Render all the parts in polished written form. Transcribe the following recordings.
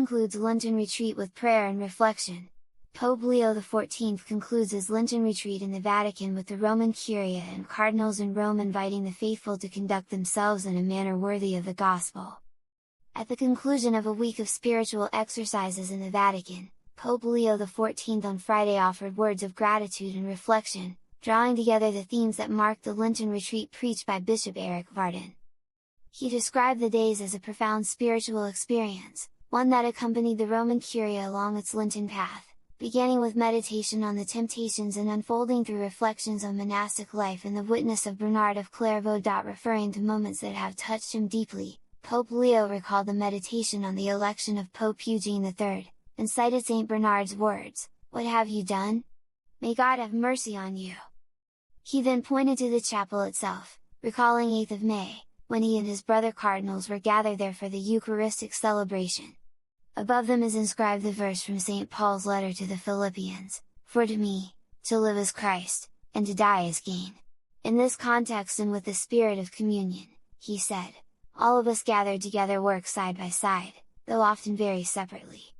concludes Lenten retreat with prayer and reflection. Pope Leo XIV concludes his Lenten retreat in the Vatican with the Roman Curia and cardinals in Rome inviting the faithful to conduct themselves in a manner worthy of the Gospel. At the conclusion of a week of spiritual exercises in the Vatican, Pope Leo XIV on Friday offered words of gratitude and reflection, drawing together the themes that marked the Lenten retreat preached by Bishop Eric Varden. He described the days as a profound spiritual experience, one that accompanied the Roman Curia along its Lenten path, beginning with meditation on the temptations and unfolding through reflections on monastic life and the witness of Bernard of Clairvaux. Referring to moments that have touched him deeply, Pope Leo recalled the meditation on the election of Pope Eugene III, and cited Saint Bernard's words, "What have you done? May God have mercy on you!" He then pointed to the chapel itself, recalling 8th of May, when he and his brother cardinals were gathered there for the Eucharistic celebration. Above them is inscribed the verse from St. Paul's letter to the Philippians, "For to me, to live is Christ, and to die is gain." In this context and with the spirit of communion, he said, all of us gathered together work side by side, though often very separately.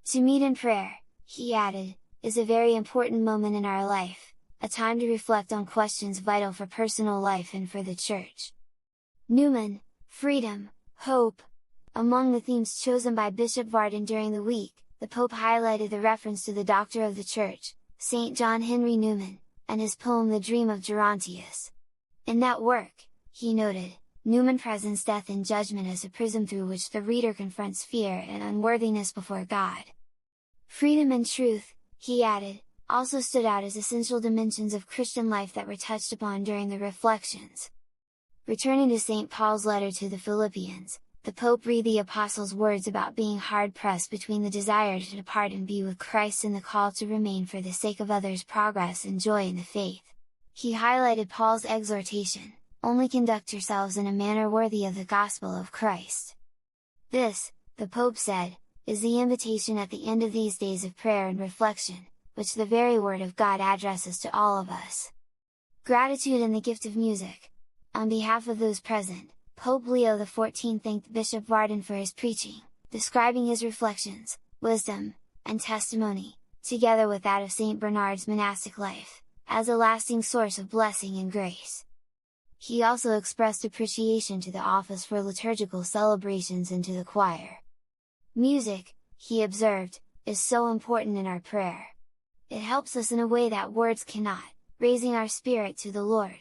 To meet in prayer, he added, is a very important moment in our life, a time to reflect on questions vital for personal life and for the Church. Newman, freedom, hope. Among the themes chosen by Bishop Varden during the week, the Pope highlighted the reference to the Doctor of the Church, St. John Henry Newman, and his poem The Dream of Gerontius. In that work, he noted, Newman presents death and judgment as a prism through which the reader confronts fear and unworthiness before God. Freedom and truth, he added, also stood out as essential dimensions of Christian life that were touched upon during the reflections. Returning to St. Paul's letter to the Philippians, the Pope read the Apostle's words about being hard-pressed between the desire to depart and be with Christ and the call to remain for the sake of others' progress and joy in the faith. He highlighted Paul's exhortation, "Only conduct yourselves in a manner worthy of the gospel of Christ." This, the Pope said, is the invitation at the end of these days of prayer and reflection, which the very Word of God addresses to all of us. Gratitude and the gift of music. On behalf of those present, Pope Leo XIV thanked Bishop Varden for his preaching, describing his reflections, wisdom, and testimony, together with that of Saint Bernard's monastic life, as a lasting source of blessing and grace. He also expressed appreciation to the office for liturgical celebrations and to the choir. Music, he observed, is so important in our prayer. It helps us in a way that words cannot, raising our spirit to the Lord.